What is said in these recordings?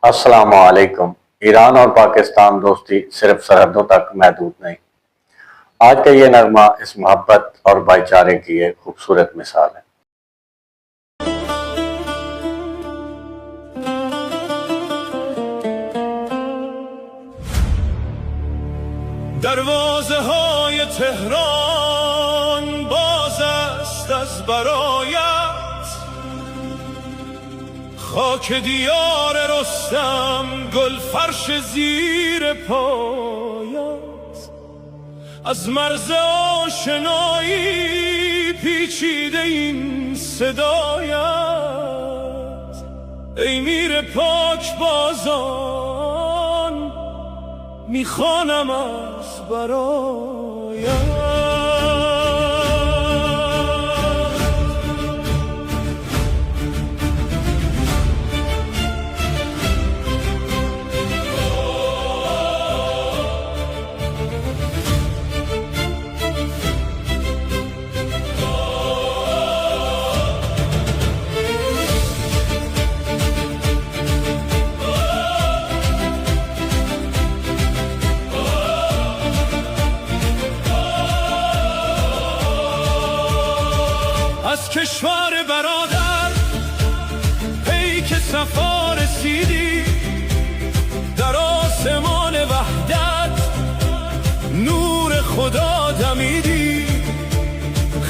अस्सलामुअलैकुम। ईरान और पाकिस्तान दोस्ती सिर्फ सरहदों तक महदूद नहीं। आज का ये नगमा इस मोहब्बत और भाईचारे की एक खूबसूरत मिसाल है। دروازه های تهران باز است از برایت، خاک دیار رستم گل فرش زیر پایت. از مرز آشنایی پیچیده این صدایت، ای میر پاک بازان میخوانم از برایت. از کشور برادر پیک صفا رسیدی، در آسمان وحدت نور خدا دمیدی.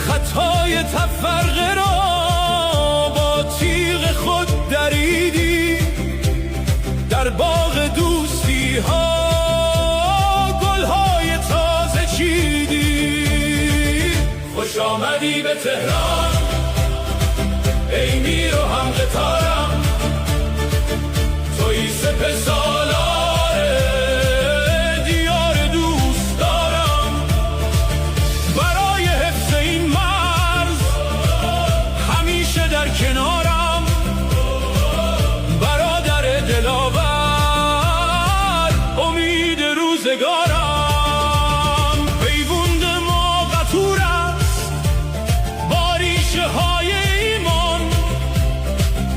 خطای تفرقه را با تیغ خود دریدی، در باغ دوستی ها گلهای تازه چیدی. خوش آمدی به تهران ای میر و هم قطارم، توی سپه سالار دیار دوست دارم. برای حفظ این مرز همیشه در کنارم، برادر دلاور امید روزگارم. پیوند ما قطور است با ریشه های ایمان،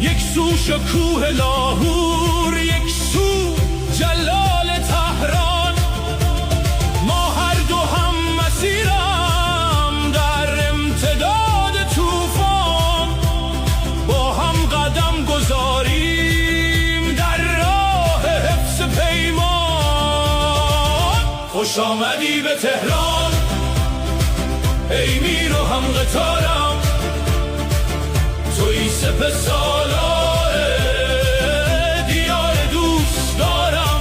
یک سو شکوه لاهور، یک سو جلال تهران. ما هر دو هم مسیرم در امتداد طوفان، با هم قدم گذاریم در راه حفظ پیمان. خوش آمدی به تهران ای میر و هم قطارم، توی سپه سالار دیار دوست دارم.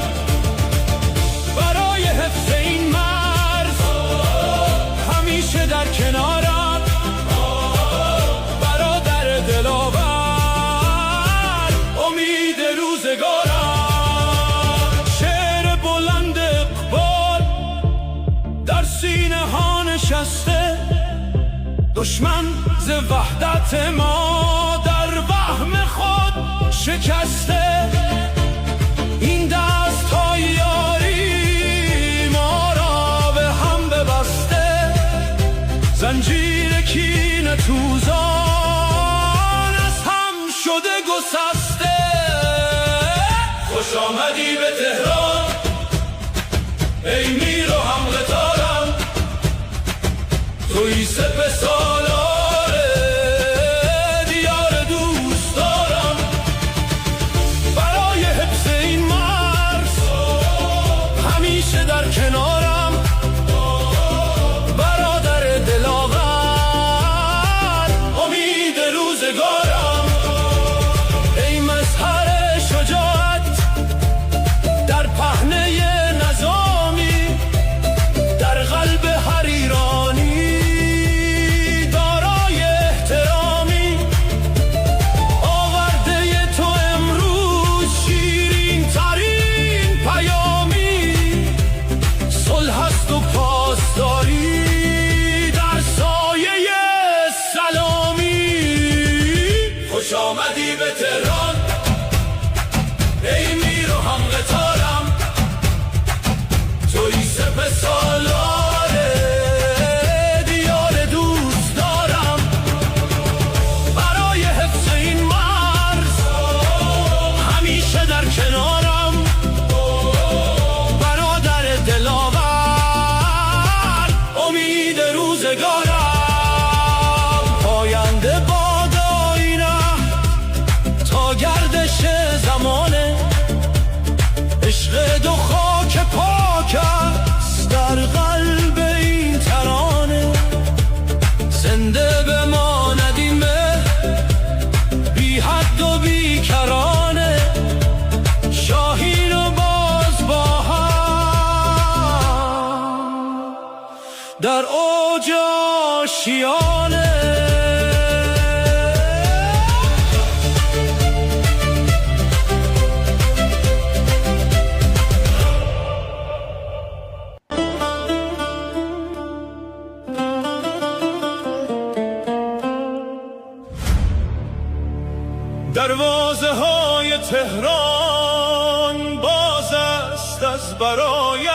برای حفظ این مرز همیشه در کنارم، برادر دلاور امید روزگارم. شعر بلند اقبال در سینه ها نشسته، دشمن ز وحدت ما در وهم خود شکسته. این دست های یاری ما را به هم ببسته، زنجیر کینه توزان از هم شده گسسته. خوش آمدی به تهران ای میر و هم قطارم، توی سپه سالار دیار دوست دارم. برای حفظ این مرز همیشه در کنارم، برادر دلاور امید روزگارم. ای مظهر شجاعت در پهنه نظامی، در قلب هر ایرانی در اوج آشیانه. دروازه های تهران باز است از برایت،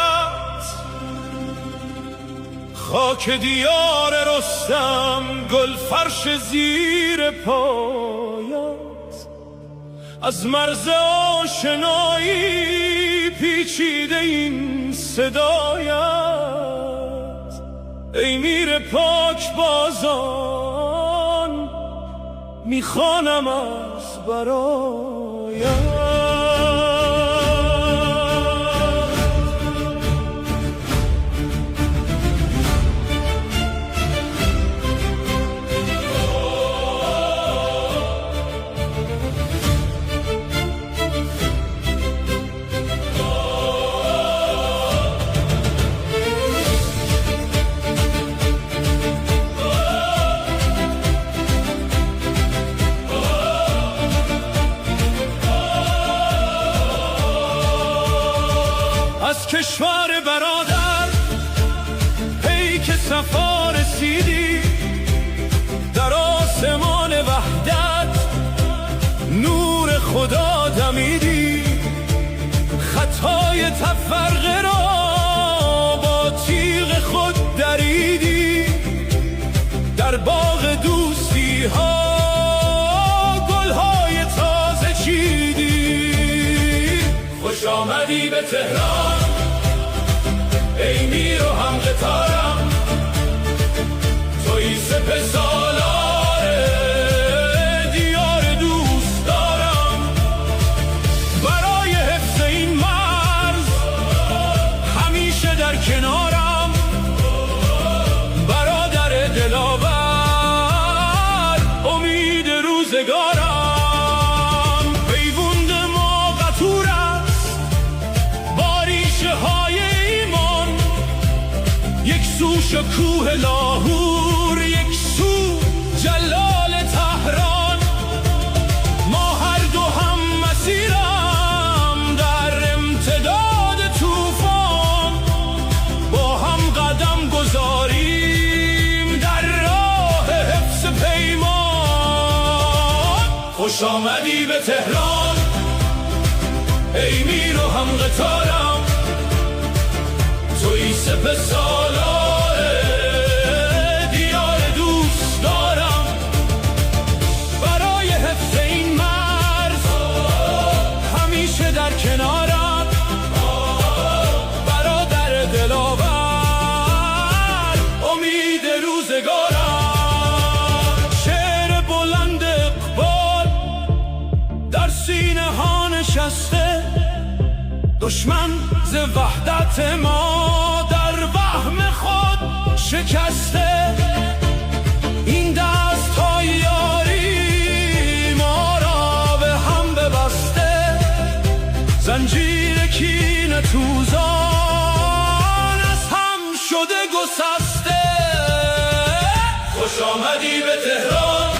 خاک دیار رستم گل فرش زیر پایت. از مرز آشنایی پیچیده این صدایت، ای میر پاک بازان میخوانم از برایت. از کشور برادر پیک صفا رسیدی، در آسمان وحدت نور خدا دمیدی. خطای تفرقه را با تیغ خود دریدی، در باغ دوستی ها گلهای تازه چیدی. خوش آمدی به تهران ای میر و هم قطارم، توی سپه سالار دیار دوست دارم. برای حفظ این مرز همیشه در کنارم، برادر دلاور امید روزگارم. پیوند ما قطور است با ریشه های ایمان، یک سو شکوه لاهور، یک سو جلال تهران. ما هر دو هم مسیرم در امتداد طوفان، با هم قدم گذاریم در راه حفظ پیمان. خوش آمدی به تهران ای میر و هم قطارم، توی سپه سالار دیار دوست دارم. برای حفظ این مرز همیشه در کنارم، برادر دلاور امید روزگارم. شعر بلند اقبال در سینه ها نشسته، دشمن ز وحدت ما در وهم خود شکسته. این دست های یاری ما را به هم ببسته، زنجیر کینه توزان از هم شده گسسته. خوش آمدی به تهران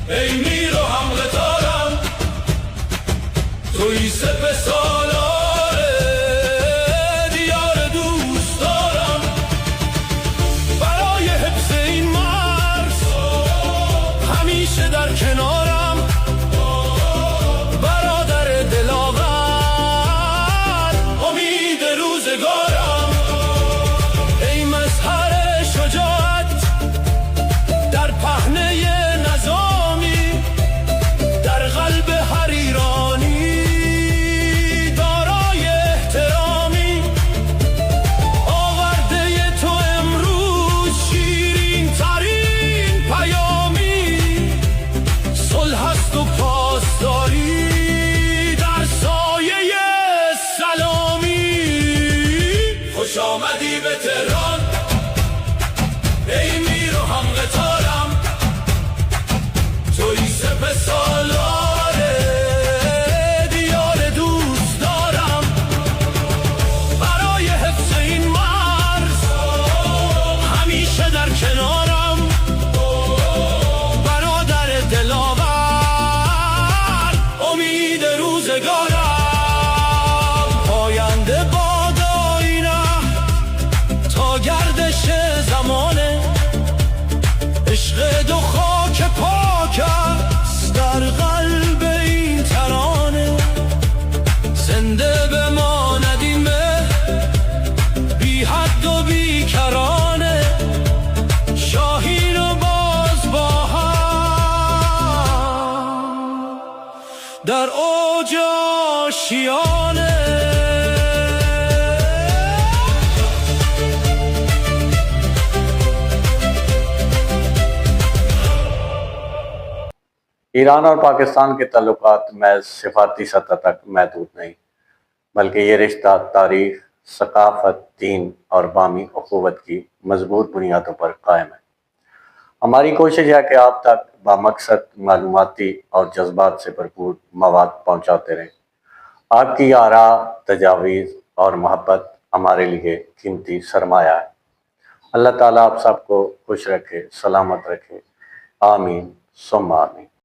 ای میر و هم قطارم، توی سپه سالار دیار دوست دارم. برای حفظ این مرز همیشه در کنارم، برادر دلاور امید روزگارم. ای مظهر شجاعت در پهنه نظامی، در قلب هر ایرانی روزگارم پاینده باد آینه تا گردش زمانه عشق دو خاک پاک است در قلب این ترانه زنده بماند این مهر بی حد و بی کرانه شاهین و باز با هم در اوج آشیانه ईरान और पाकिस्तान के ताल्लुकात महज सिफारती सतह तक महदूद नहीं, बल्कि ये रिश्ता तारीख, सकाफत, दीन और बामी अखुवत की मजबूत बुनियादों पर कायम है। हमारी कोशिश है कि आप तक बामकसद मालूमाती और जज्बात से भरपूर मवाद पहुँचाते रहें। आपकी आरा, तजावीज़ और मोहब्बत हमारे लिए कीमती सरमाया है। अल्लाह ताला आप सबको खुश रखे, सलामत रखे। आमीन सुम्मा आमीन।